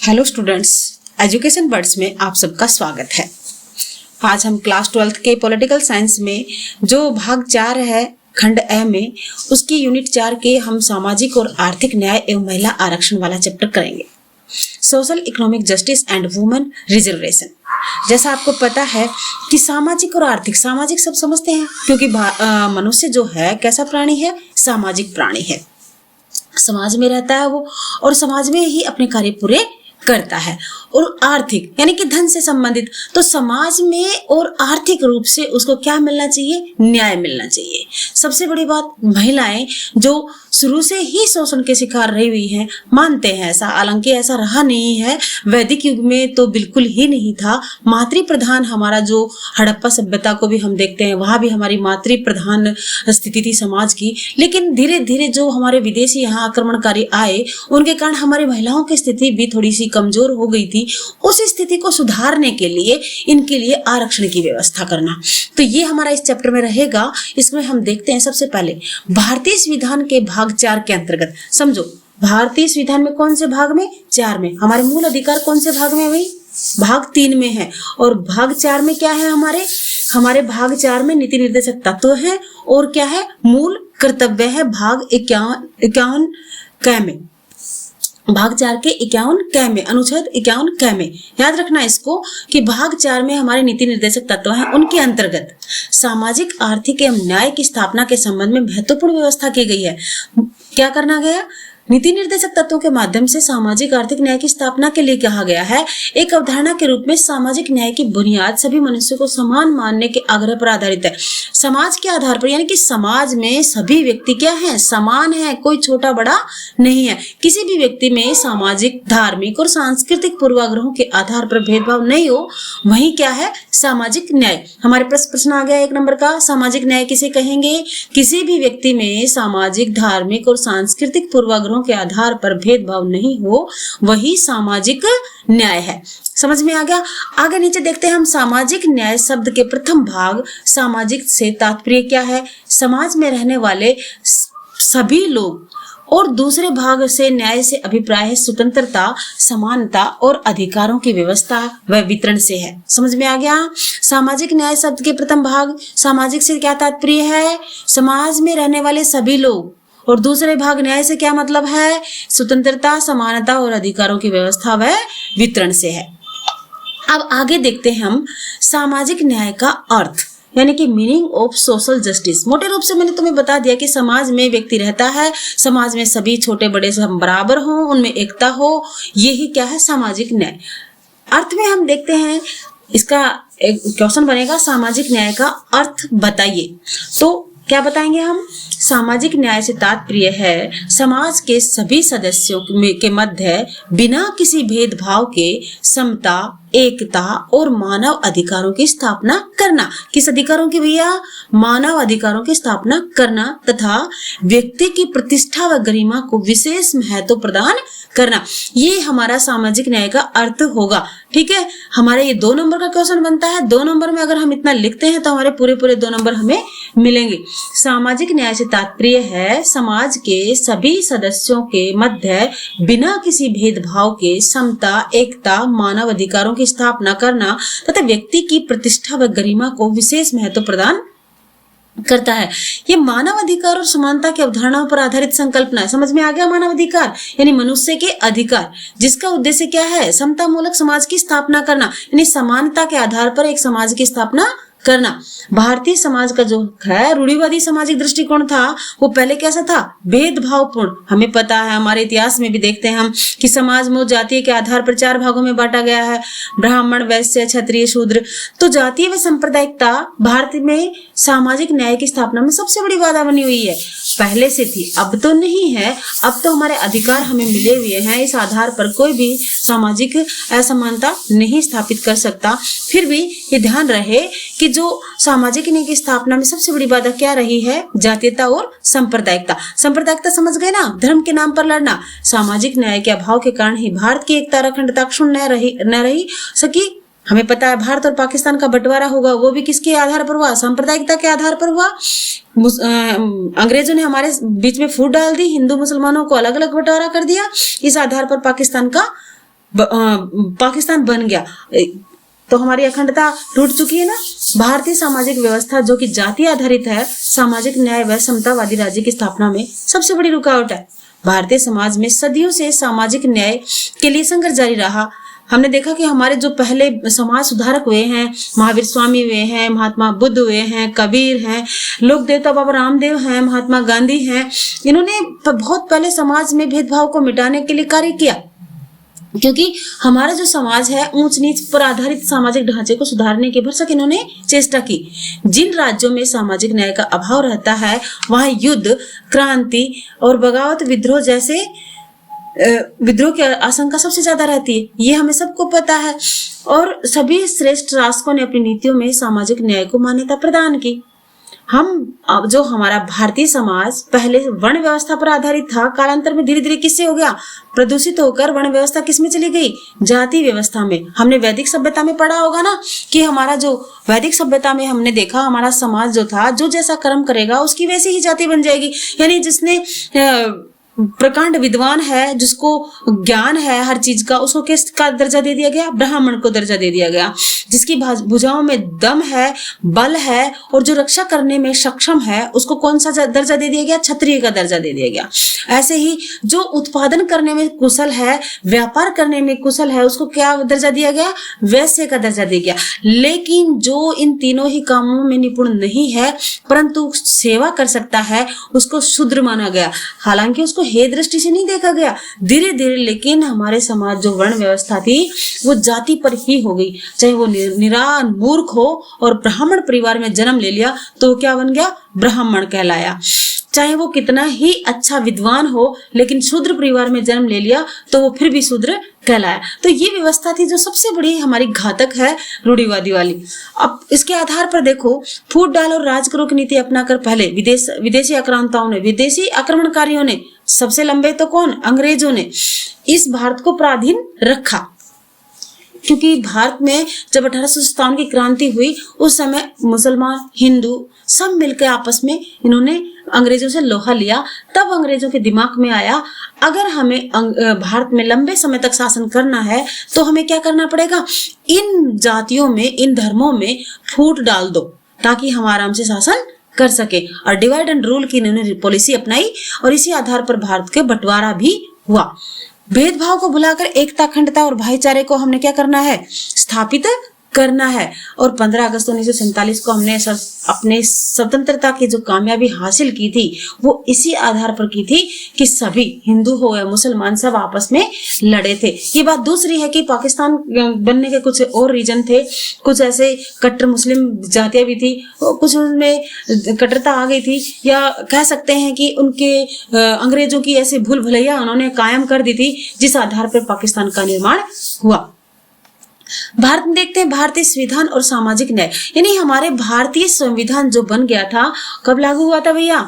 Hello students, education birds में आप सबका स्वागत है। आज हम क्लास 12th के पॉलिटिकल साइंस में जो भाग 4 है खंड ए में, उसकी यूनिट 4 के हम सामाजिक और आर्थिक न्याय एवं महिला आरक्षण वाला चैप्टर करेंगे। Social economic justice and women reservation. जैसा आपको पता है कि सामाजिक और आर्थिक, सामाजिक सब समझते हैं क्योंकि मनुष्य जो है कैसा प्राणी है, सामाजिक प्राणी है। समाज में रहता है वो और समाज में ही अपने कार्य पूरे करता है। और आर्थिक यानी कि धन से संबंधित, तो समाज में और आर्थिक रूप से उसको क्या मिलना चाहिए, न्याय मिलना चाहिए। सबसे बड़ी बात, महिलाएं जो शुरू से ही शोषण के शिकार रही हुई हैं, मानते हैं ऐसा, हालांकि ऐसा रहा नहीं है। वैदिक युग में तो बिल्कुल ही नहीं था। मातृ प्रधान हमारा जो हड़प्पा सभ्यता को भी हम देखते हैं, वहां भी हमारी मातृ प्रधान स्थिति थी समाज की। लेकिन धीरे धीरे जो हमारे विदेशी यहाँ आक्रमणकारी आए, उनके कारण हमारी महिलाओं की स्थिति भी थोड़ी सी कमजोर हो गई थी। उस स्थिति को सुधारने के लिए इनके लिए आरक्षण की व्यवस्था करना, तो ये हमारा इस चैप्टर में रहेगा। इसमें हम देखते हैं सबसे पहले भारतीय संविधान के भाग 4 के अंतर्गत। समझो, भारतीय संविधान में कौन से भाग में, 4 में। हमारे मूल अधिकार कौन से भाग में है भाई, भाग 3 में है। और भाग 4 में क्या है, हमारे भाग 4 में नीति निर्देशक तत्व है और क्या है, मूल कर्तव्य है। भाग 51 क में, भाग 4 के 51 क में, अनुच्छेद 51 क में याद रखना इसको कि भाग 4 में हमारे नीति निर्देशक तत्व हैं। उनके अंतर्गत सामाजिक, आर्थिक एवं न्याय की स्थापना के संबंध में महत्वपूर्ण व्यवस्था की गई है। क्या करना गया, नीति निर्देशक तत्वों के माध्यम से सामाजिक आर्थिक न्याय की स्थापना के लिए कहा गया है। एक अवधारणा के रूप में सामाजिक न्याय की बुनियाद सभी मनुष्यों को समान मानने के आग्रह पर आधारित है। समाज के आधार पर, यानी कि समाज में सभी व्यक्ति क्या है, समान है, कोई छोटा बड़ा नहीं है। किसी भी व्यक्ति में सामाजिक, धार्मिक और सांस्कृतिक पूर्वाग्रहों के आधार पर भेदभाव नहीं हो, वही क्या है, सामाजिक न्याय। हमारे प्रश्न आ गया 1 नंबर का, सामाजिक न्याय किसे कहेंगे, किसी भी व्यक्ति में सामाजिक, धार्मिक और सांस्कृतिक पूर्वाग्रहों के आधार पर भेदभाव नहीं हो, वही सामाजिक न्याय है। समझ में आ गया। आगे नीचे देखते हैं हम सामाजिक न्याय शब्द के प्रथम भाग सामाजिक से तात्पर्य क्या है, समाज में रहने वाले सभी लोग। और दूसरे भाग से न्याय से अभिप्राय है स्वतंत्रता, समानता और अधिकारों की व्यवस्था व वितरण से है। समझ में आ गया। सामाजिक न्याय शब्द के प्रथम भाग सामाजिक से क्या तात्पर्य है, समाज में रहने वाले सभी लोग। और दूसरे भाग न्याय से क्या मतलब है, स्वतंत्रता, समानता और अधिकारों की व्यवस्था व वितरण से है। अब आगे देखते हैं हम सामाजिक न्याय का अर्थ, यानी कि मीनिंग ऑफ सोशल जस्टिस। मोटे रूप से मैंने तुम्हें बता दिया कि समाज में व्यक्ति रहता है, समाज में सभी छोटे बड़े सब बराबर हों, उनमें एकता हो, यही क्या है, सामाजिक न्याय। अर्थ में हम देखते हैं, इसका एक क्वेश्चन बनेगा, सामाजिक न्याय का अर्थ बताइए। तो क्या बताएंगे हम, सामाजिक न्याय से तात्पर्य है समाज के सभी सदस्यों के मध्य बिना किसी भेदभाव के समता, एकता और मानव अधिकारों की स्थापना करना। किस अधिकारों की भैया, मानव अधिकारों की स्थापना करना तथा व्यक्ति की प्रतिष्ठा व गरिमा को विशेष महत्व प्रदान करना, ये हमारा सामाजिक न्याय का अर्थ होगा। ठीक है, हमारे ये 2 नंबर का क्वेश्चन बनता है। 2 नंबर में अगर हम इतना लिखते हैं तो हमारे पूरे 2 नंबर हमें मिलेंगे। सामाजिक न्याय से तात्पर्य है समाज के सभी सदस्यों के मध्य बिना किसी भेदभाव के समता, एकता, मानव अधिकारों की स्थापना करना तथा व्यक्ति की प्रतिष्ठा व गरिमा को विशेष महत्व प्रदान करता है। ये मानव अधिकार और समानता की अवधारणाओं पर आधारित संकल्पना है। समझ में आ गया। मानव अधिकार यानी मनुष्य के अधिकार, जिसका उद्देश्य क्या है, समता मूलक समाज की स्थापना करना, यानी समानता के आधार पर एक समाज की स्थापना करना। भारतीय समाज का जो है रूढ़िवादी सामाजिक दृष्टिकोण था, वो पहले कैसा था, भेदभावपूर्ण। हमें पता है, हमारे इतिहास में भी देखते हैं हम कि समाज में जातीय के आधार पर 4 भागों में बांटा गया है, ब्राह्मण, वैश्य, क्षत्रिय, शूद्र। तो जातीय व सांप्रदायिकता भारत में सामाजिक न्याय की स्थापना में सबसे बड़ी बाधा बनी हुई है। पहले से थी, अब तो नहीं है। अब तो हमारे अधिकार हमें मिले हुए हैं, इस आधार पर कोई भी सामाजिक असमानता नहीं स्थापित कर सकता। फिर भी ये ध्यान रहे कि जो सामाजिक न्याय की स्थापना में सबसे बड़ी बाधा क्या रही है, जातीयता और सांप्रदायिकता। सांप्रदायिकता समझ गए ना, धर्म के नाम पर लड़ना। सामाजिक न्याय के अभाव के कारण ही भारत की एकता, अखंडता क्षुण्ण न रही सकी। हमें पता है भारत और पाकिस्तान का बंटवारा होगा, वो भी किसके आधार पर हुआ? सांप्रदायिकता के आधार पर हुआ। अंग्रेजों ने हमारे बीच में फूट डाल दी, हिंदू मुसलमानों को अलग अलग बंटवारा कर दिया, इस आधार पर पाकिस्तान बन गया। तो हमारी अखंडता टूट चुकी है ना। भारतीय सामाजिक व्यवस्था जो कि जाति आधारित है, सामाजिक न्याय व समतावादी राज्य की स्थापना में सबसे बड़ी रुकावट है। भारतीय समाज में सदियों से सामाजिक न्याय के लिए संघर्ष जारी रहा। हमने देखा कि हमारे जो पहले समाज सुधारक हुए हैं, महावीर स्वामी हुए हैं, महात्मा बुद्ध हुए हैं, कबीर हैं, लोक देवता बाबा रामदेव हैं, महात्मा गांधी हैं, इन्होंने बहुत पहले समाज में भेदभाव को मिटाने के लिए कार्य किया, क्योंकि हमारा जो समाज है ऊंच नीच पर आधारित सामाजिक ढांचे को सुधारने के भरसक इन्होंने चेष्टा की। जिन राज्यों में सामाजिक न्याय का अभाव रहता है वहां युद्ध, क्रांति और बगावत, विद्रोह की आशंका सबसे ज्यादा रहती है, ये हमें सबको पता है। और सभी श्रेष्ठ शासकों ने अपनी नीतियों में सामाजिक न्याय को मान्यता प्रदान की। जो हमारा भारतीय समाज पहले वर्ण व्यवस्था पर आधारित था, कालांतर में धीरे धीरे किससे हो गया? प्रदूषित होकर वर्ण व्यवस्था किस में चली गई? जाति व्यवस्था में। हमने वैदिक सभ्यता में पढ़ा होगा ना कि हमारा जो वैदिक सभ्यता में हमने देखा, हमारा समाज जो था, जो जैसा कर्म करेगा उसकी वैसी ही जाति बन जाएगी। यानी जिसने प्रकांड विद्वान है, जिसको ज्ञान है हर चीज का, उसको किसका दर्जा दे दिया गया? ब्राह्मण को दर्जा दे दिया गया। जिसकी भुजाओं में दम है, बल है और जो रक्षा करने में सक्षम है, उसको कौन सा दर्जा दे दिया गया? क्षत्रिय का दर्जा दे दिया गया। ऐसे ही जो उत्पादन करने में कुशल है, व्यापार करने में कुशल है, उसको क्या दर्जा दिया गया? वैश्य का दर्जा दिया गया। लेकिन जो इन तीनों ही कामों में निपुण नहीं है परंतु सेवा कर सकता है, उसको शूद्र माना गया। हालांकि उसको हे दृष्टि से नहीं देखा गया। धीरे धीरे लेकिन हमारे समाज जो वर्ण व्यवस्था थी वो जाति पर ही हो गई। चाहे वो निरान मूर्ख हो और ब्राह्मण परिवार में जन्म ले लिया तो क्या बन गया? ब्राह्मण कहलाया। चाहे वो कितना ही अच्छा विद्वान हो लेकिन शूद्र परिवार में जन्म ले लिया तो वो फिर भी शूद्र कहलाया। तो ये व्यवस्था थी जो सबसे बड़ी हमारी घातक है, रूढ़िवादी वाली। अब इसके आधार पर देखो, फूट डाल और राज करो की नीति अपनाकर पहले विदेशी आक्रांताओं ने, विदेशी आक्रमणकारियों ने, सबसे लंबे तो कौन? अंग्रेजों ने इस भारत को पराधीन रखा। क्योंकि भारत में जब 1857 की क्रांति हुई उस समय मुसलमान, हिंदू सब मिलकर आपस में इन्होंने अंग्रेजों से लोहा लिया। तब अंग्रेजों के दिमाग में आया, अगर हमें भारत में लंबे समय तक शासन करना है तो हमें क्या करना पड़ेगा? इन जातियों में, इन धर्मों में फूट डाल दो ताकि हम आराम से शासन कर सके। और डिवाइड एंड रूल की इन्होंने पॉलिसी अपनाई और इसी आधार पर भारत के बंटवारा भी हुआ। भेदभाव को भुलाकर एकता, अखंडता और भाईचारे को हमने क्या करना है? स्थापित करना है। और 15 अगस्त 1947 को हमने अपने स्वतंत्रता की जो कामयाबी हासिल की थी वो इसी आधार पर की थी कि सभी हिंदू हो या मुसलमान सब आपस में लड़े थे। ये बात दूसरी है कि पाकिस्तान बनने के कुछ और रीजन थे, कुछ ऐसे कट्टर मुस्लिम जातियां भी थी, कुछ उनमें कट्टरता आ गई थी, या कह सकते हैं कि उनके अंग्रेजों की ऐसे भूल भुलैया उन्होंने कायम कर दी थी जिस आधार पर पाकिस्तान का निर्माण हुआ। भारत में देखते हैं भारतीय संविधान और सामाजिक न्याय, यानी हमारे भारतीय संविधान जो बन गया था कब लागू हुआ था भैया?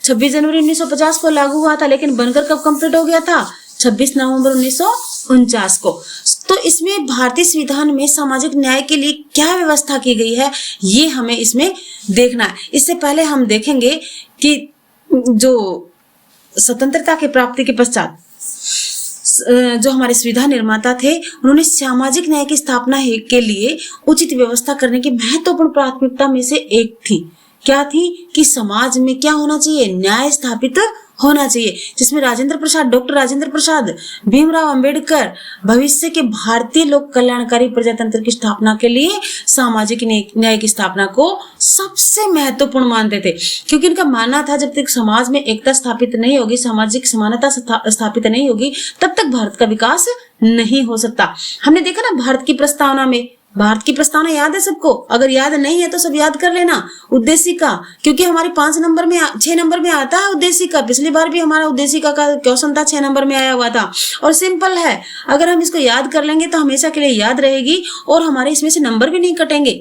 26 जनवरी 1950 को लागू हुआ था, लेकिन बनकर कब कंप्लीट हो गया था? 26 नवंबर 1949 को। तो इसमें भारतीय संविधान में सामाजिक न्याय के लिए क्या व्यवस्था की गई है ये हमें इसमें देखना है। इससे पहले हम देखेंगे कि जो स्वतंत्रता की प्राप्ति के पश्चात जो हमारे संविधान निर्माता थे उन्होंने सामाजिक न्याय की स्थापना के लिए उचित व्यवस्था करने की महत्वपूर्ण प्राथमिकता में से एक थी। क्या थी? कि समाज में क्या होना चाहिए? न्याय स्थापित होना चाहिए, जिसमें डॉक्टर राजेंद्र प्रसाद, भीमराव अंबेडकर भविष्य के भारतीय लोक कल्याणकारी प्रजातंत्र की स्थापना के लिए सामाजिक न्याय की स्थापना को सबसे महत्वपूर्ण मानते थे। क्योंकि इनका मानना था जब तक समाज में एकता स्थापित नहीं होगी, सामाजिक समानता स्थापित नहीं होगी, तब तक भारत का विकास नहीं हो सकता। हमने देखा ना भारत की प्रस्तावना याद है सबको? अगर याद नहीं है तो सब याद कर लेना। उद्देशिका, क्योंकि हमारे 6 नंबर में आता है उद्देशिका। पिछली बार भी हमारा उद्देशिका का क्वेश्चन था, 6 नंबर में आया हुआ था और सिंपल है। अगर हम इसको याद कर लेंगे तो हमेशा के लिए याद रहेगी और हमारे इसमें से नंबर भी नहीं कटेंगे।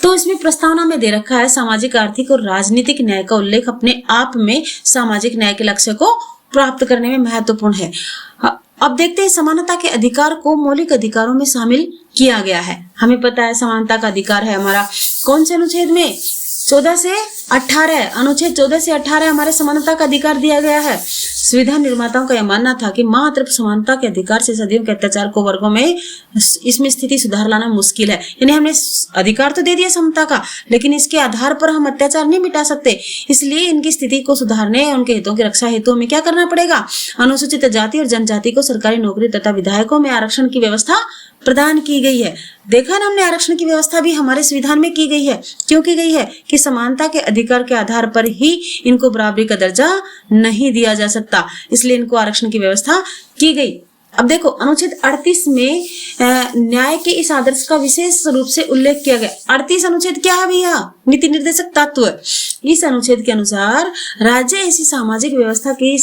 तो इसमें प्रस्तावना में दे रखा है सामाजिक, आर्थिक और राजनीतिक न्याय का उल्लेख अपने आप में सामाजिक न्याय के लक्ष्य को प्राप्त करने में महत्वपूर्ण है। अब देखते हैं समानता के अधिकार को मौलिक अधिकारों में शामिल किया गया है। हमें पता है समानता का अधिकार है हमारा कौन से अनुच्छेद में, 14 से 18, अनुच्छेद 14 से 18 हमारे समानता का अधिकार दिया गया है। संविधान निर्माताओं का यह मानना था कि मात्र समानता के अधिकार से सदियों के अत्याचार को वर्गों में इसमें स्थिति सुधार लाना मुश्किल है। यानी हमने अधिकार तो दे दिया समता का, लेकिन इसके आधार पर हम अत्याचार नहीं मिटा सकते। इसलिए इनकी स्थिति को सुधारने और उनके हितों की रक्षा हेतु हमें क्या करना पड़ेगा, अनुसूचित जाति और जनजाति को सरकारी नौकरी तथा विधायकों में आरक्षण की व्यवस्था प्रदान की गई है। देखा ना हमने, आरक्षण की व्यवस्था भी हमारे संविधान में की गई है। क्यों की गई है कि समानता के अधिकार के आधार पर ही इनको बराबरी का दर्जा नहीं दिया जा सकता, इसलिए इनको आरक्षण की व्यवस्था की गई। अब देखो अनुच्छेद 38 में न्याय के इस आदर्श का विशेष रूप से उल्लेख किया गया। 38 अनुच्छेद क्या है भैया, नीति निर्देशक तत्व। इस अनुच्छेद के अनुसार राज्य ऐसी सामाजिक व्यवस्था की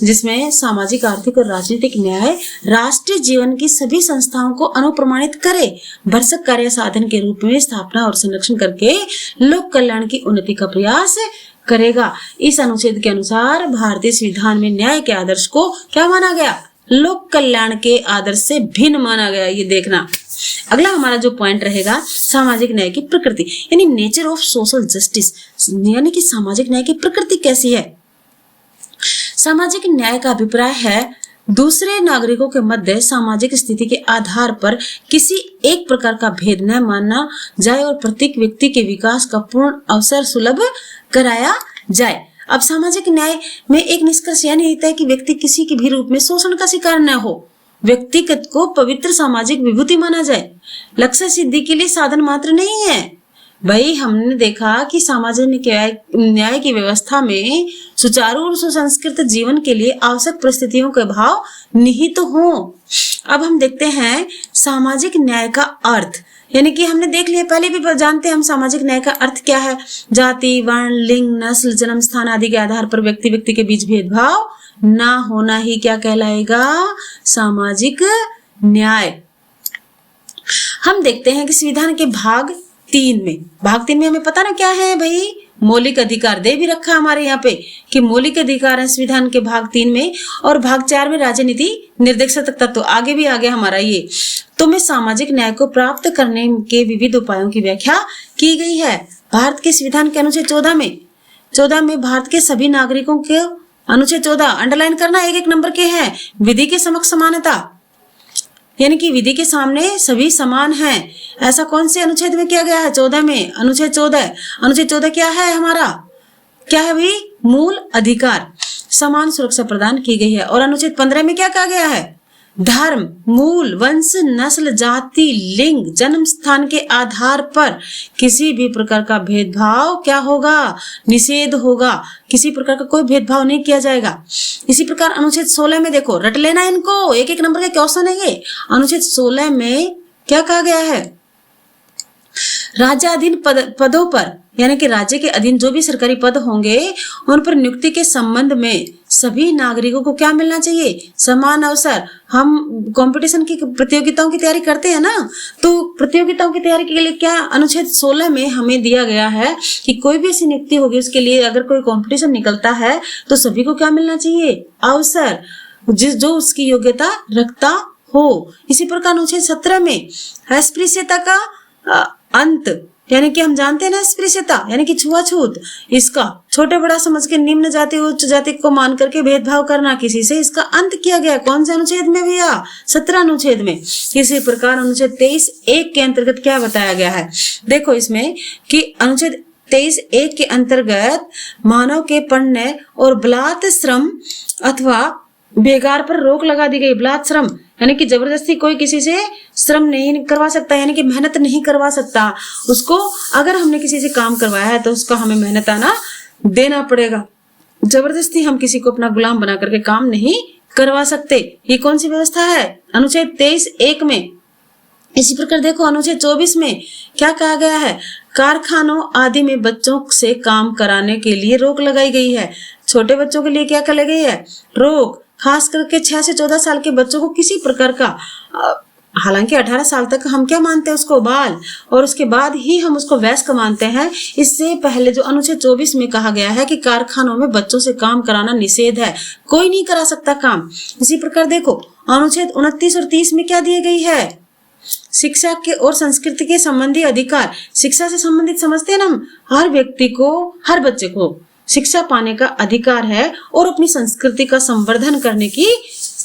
जिसमें सामाजिक, आर्थिक और राजनीतिक न्याय राष्ट्रीय जीवन की सभी संस्थाओं को अनुप्रमाणित करे, भरसक कार्य साधन के रूप में स्थापना और संरक्षण करके लोक कल्याण की उन्नति का प्रयास करेगा। इस अनुच्छेद के अनुसार भारतीय संविधान में न्याय के आदर्श को क्या माना गया, लोक कल्याण के आदर्श से भिन्न माना गया। ये देखना अगला हमारा जो पॉइंट रहेगा, सामाजिक न्याय की प्रकृति यानी नेचर ऑफ सोशल जस्टिस, यानी कि सामाजिक न्याय की प्रकृति कैसी है। सामाजिक न्याय का अभिप्राय है दूसरे नागरिकों के मध्य सामाजिक स्थिति के आधार पर किसी एक प्रकार का भेद न मानना जाए और प्रत्येक व्यक्ति के विकास का पूर्ण अवसर सुलभ कराया जाए। अब सामाजिक न्याय में एक निष्कर्ष यह निहित है कि व्यक्ति किसी के भी रूप में शोषण का शिकार न हो, व्यक्तिगत को पवित्र सामाजिक विभूति माना जाए, लक्ष्य सिद्धि के लिए साधन मात्र नहीं है। भाई हमने देखा कि सामाजिक न्याय की व्यवस्था में सुचारू और सुसंस्कृत जीवन के लिए आवश्यक परिस्थितियों के अभाव निहित हो। अब हम देखते हैं सामाजिक न्याय का अर्थ, यानी कि हमने देख लिया, पहले भी जानते हैं हम सामाजिक न्याय का अर्थ क्या है। जाति, वर्ण, लिंग, नस्ल, जन्म स्थान आदि के आधार पर व्यक्ति व्यक्ति के बीच भेदभाव ना होना ही क्या कहलाएगा, सामाजिक न्याय। हम देखते हैं कि संविधान के भाग 3 में हमें पता ना क्या है भाई, मौलिक अधिकार दे भी रखा हमारे यहाँ पे कि मौलिक अधिकार है संविधान के भाग 3 में, और भाग 4 में राजनीति निर्देशक तत्व, आगे भी आगे हमारा ये तो में सामाजिक न्याय को प्राप्त करने के विविध उपायों की व्याख्या की गई है। भारत के संविधान के अनुच्छेद 14 में भारत के सभी नागरिकों के, अनुच्छेद 14 अंडरलाइन करना, एक नंबर के हैं, विधि के समक्ष समानता, यानी कि विधि के सामने सभी समान हैं। ऐसा कौन से अनुच्छेद में किया गया है, 14 में, अनुच्छेद 14 क्या है हमारा, क्या है भाई, मूल अधिकार, समान सुरक्षा प्रदान की गई है। और अनुच्छेद 15 में क्या कहा गया है, धर्म, मूल, वंश, नस्ल, जाति, लिंग, जन्म स्थान के आधार पर किसी भी प्रकार का भेदभाव क्या होगा, निषेध होगा, किसी प्रकार का कोई भेदभाव नहीं किया जाएगा। इसी प्रकार अनुच्छेद 16 में देखो, रट लेना इनको, एक नंबर का क्वेश्चन है ये। अनुच्छेद 16 में क्या कहा गया है, राज्याधीन पदों पर, यानी कि राज्य के अधीन जो भी सरकारी पद होंगे उन पर नियुक्ति के संबंध में सभी नागरिकों को क्या मिलना चाहिए, समान अवसर। हम कंपटीशन की प्रतियोगिताओं की तैयारी करते हैं ना, तो प्रतियोगिताओं की तैयारी के लिए क्या अनुच्छेद 16 में हमें दिया गया है कि कोई भी ऐसी नियुक्ति होगी उसके लिए अगर कोई कंपटीशन निकलता है तो सभी को क्या मिलना चाहिए, अवसर, जो उसकी योग्यता रखता हो। इसी प्रकार अनुच्छेद 17 में अस्पृश्यता का अंत, यानी कि हम जानते हैं ना अस्पृश्यता यानी कि छुआछूत, इसका छोटे बड़ा समझ के निम्न जाति उच्च जाति को मान करके भेदभाव करना किसी से, इसका अंत किया गया कौन से अनुच्छेद में भैया, 17 अनुच्छेद में। इसी प्रकार अनुच्छेद 23(1) के अंतर्गत क्या बताया गया है, देखो इसमें कि अनुच्छेद 23(1) के अंतर्गत मानव के पढ़ने और बलात् श्रम अथवा बेगार पर रोक लगा दी गई। बलात् श्रम यानी कि जबरदस्ती कोई किसी से श्रम नहीं करवा सकता, यानी कि मेहनत नहीं करवा सकता उसको। अगर हमने किसी से काम करवाया है तो उसका हमें मेहनताना देना पड़ेगा। जबरदस्ती हम किसी को अपना गुलाम बना करके काम नहीं करवा सकते। ये कौन सी व्यवस्था है, अनुच्छेद 23(1) में। इसी प्रकार देखो अनुच्छेद 24 में क्या कहा गया है, कारखानों आदि में बच्चों से काम कराने के लिए रोक लगाई गई है। छोटे बच्चों के लिए क्या कर गई है, रोक, खास करके 6 से 14 साल के बच्चों को किसी प्रकार का हालांकि 18 साल तक हम क्या मानते हैं उसको बाल, और उसके बाद ही हम उसको वयस्क मानते हैं। इससे पहले जो अनुच्छेद 24 में कहा गया है कि कारखानों में बच्चों से काम कराना निषेध है, कोई नहीं करा सकता काम। इसी प्रकार देखो अनुच्छेद 29 और 30 में क्या दी गई है, शिक्षा के और संस्कृति के संबंधी अधिकार। शिक्षा से संबंधित समझते हैं ना हम, हर व्यक्ति को, हर बच्चे को शिक्षा पाने का अधिकार है और अपनी संस्कृति का संवर्धन करने की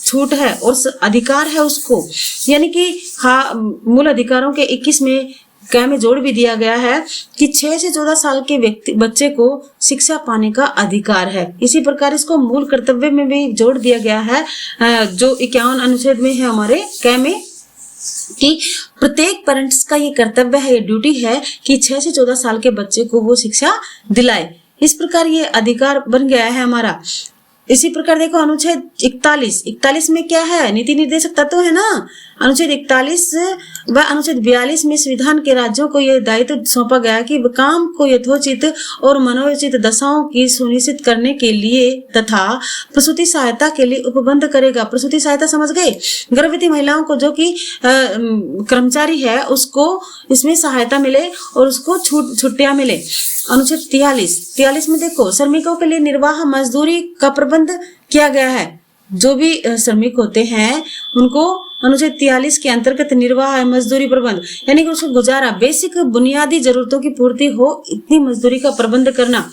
छूट है और अधिकार है उसको। यानी कि मूल अधिकारों के 21 में क में जोड़ भी दिया गया है कि 6 से 14 साल के बच्चे को शिक्षा पाने का अधिकार है। इसी प्रकार इसको मूल कर्तव्य में भी जोड़ दिया गया है, जो 51 अनुच्छेद में है हमारे क में, कि प्रत्येक पेरेंट्स का ये कर्तव्य है, ये ड्यूटी है कि 6 से 14 साल के बच्चे को वो शिक्षा दिलाए। इस प्रकार ये अधिकार बन गया है हमारा। इसी प्रकार देखो अनुच्छेद 41 में क्या है, नीति निर्देशक तत्व है ना। अनुच्छेद 41 व अनुच्छेद 42 में संविधान के राज्यों को यह दायित्व सौंपा गया कि काम को यथोचित और मनोचित दशाओं की सुनिश्चित करने के लिए तथा प्रसूति सहायता के लिए उपबंध करेगा। प्रसूति सहायता समझ गए, गर्भवती महिलाओं को जो कि कर्मचारी है उसको इसमें सहायता मिले और उसको छुट्टियां मिले। अनुच्छेद 43 में देखो श्रमिकों के लिए निर्वाह मजदूरी का प्रबंध किया गया है। जो भी श्रमिक होते हैं उनको अनुच्छेद 43 के अंतर्गत निर्वाह मजदूरी प्रबंध, यानी कि उसको गुजारा, बेसिक बुनियादी जरूरतों की पूर्ति हो इतनी मजदूरी का प्रबंध करना।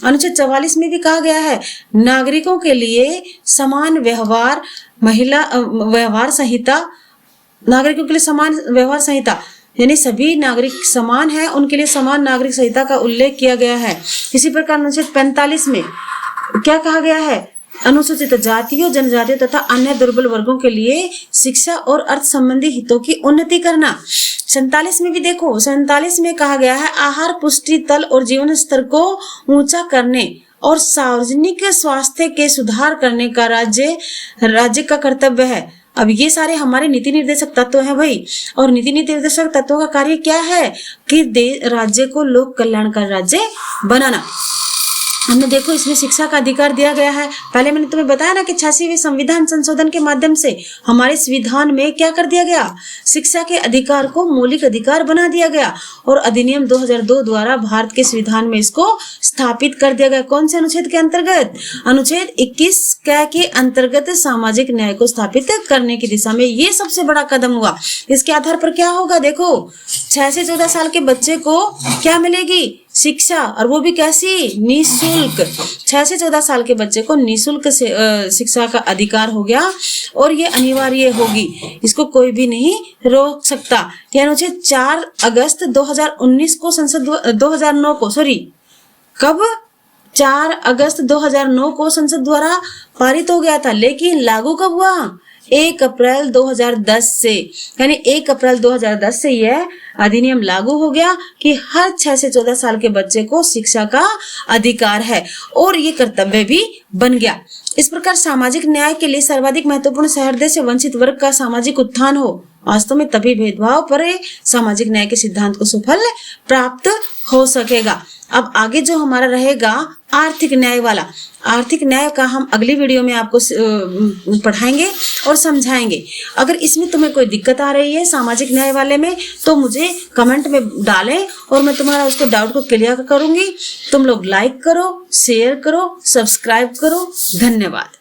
अनुच्छेद 44 में भी कहा गया है नागरिकों के लिए समान व्यवहार, महिला व्यवहार संहिता, नागरिकों के लिए समान व्यवहार संहिता, यानी सभी नागरिक समान हैं, उनके लिए समान नागरिक संहिता का उल्लेख किया गया है। इसी प्रकार अनुच्छेद 45 में क्या कहा गया है, अनुसूचित जातियों, जनजातियों तथा अन्य दुर्बल वर्गों के लिए शिक्षा और अर्थ संबंधी हितों की उन्नति करना। 47 में भी देखो, 47 में कहा गया है आहार, पुष्टि, तल और जीवन स्तर को ऊंचा करने और सार्वजनिक स्वास्थ्य के सुधार करने का राज्य का कर्तव्य है। अब ये सारे हमारे नीति निर्देशक तत्व हैं भाई, और नीति निर्देशक तत्वों का कार्य क्या है कि राज्य को लोक कल्याण का राज्य बनाना। हमने देखो इसमें शिक्षा का अधिकार दिया गया है। पहले मैंने तुम्हें बताया ना कि 86वें संविधान संशोधन के माध्यम से हमारे संविधान में क्या कर दिया गया, शिक्षा के अधिकार को मौलिक अधिकार बना दिया गया और अधिनियम 2002 द्वारा भारत के संविधान में इसको स्थापित कर दिया गया। कौन से अनुच्छेद के अंतर्गत, अनुच्छेद 21 के अंतर्गत सामाजिक न्याय को स्थापित करने की दिशा में ये सबसे बड़ा कदम हुआ। इसके आधार पर क्या होगा, देखो 6 से 14 साल के बच्चे को क्या मिलेगी, शिक्षा, और वो भी कैसी, निःशुल्क। 6 से 14 साल के बच्चे को निःशुल्क शिक्षा का अधिकार हो गया और ये अनिवार्य होगी, इसको कोई भी नहीं रोक सकता। यह अनुच्छेद 4 अगस्त 2019 को संसद 2009 को कब 4 अगस्त 2009 को संसद द्वारा पारित हो गया था, लेकिन लागू कब हुआ, 1 अप्रैल 2010 से, यानी 1 अप्रैल 2010 से यह अधिनियम लागू हो गया कि हर 6 से 14 साल के बच्चे को शिक्षा का अधिकार है और ये कर्तव्य भी बन गया। इस प्रकार सामाजिक न्याय के लिए सर्वाधिक महत्वपूर्ण सहृदय से वंचित वर्ग का सामाजिक उत्थान हो, वास्तव में तभी भेदभाव पर सामाजिक न्याय के सिद्धांत को सफल प्राप्त हो सकेगा। अब आगे जो हमारा रहेगा आर्थिक न्याय वाला, आर्थिक न्याय का हम अगली वीडियो में आपको पढ़ाएंगे और समझाएंगे। अगर इसमें तुम्हें कोई दिक्कत आ रही है सामाजिक न्याय वाले में तो मुझे कमेंट में डालें और मैं तुम्हारा उसको डाउट को क्लियर करूंगी। तुम लोग लाइक करो, शेयर करो, सब्सक्राइब करो। धन्यवाद।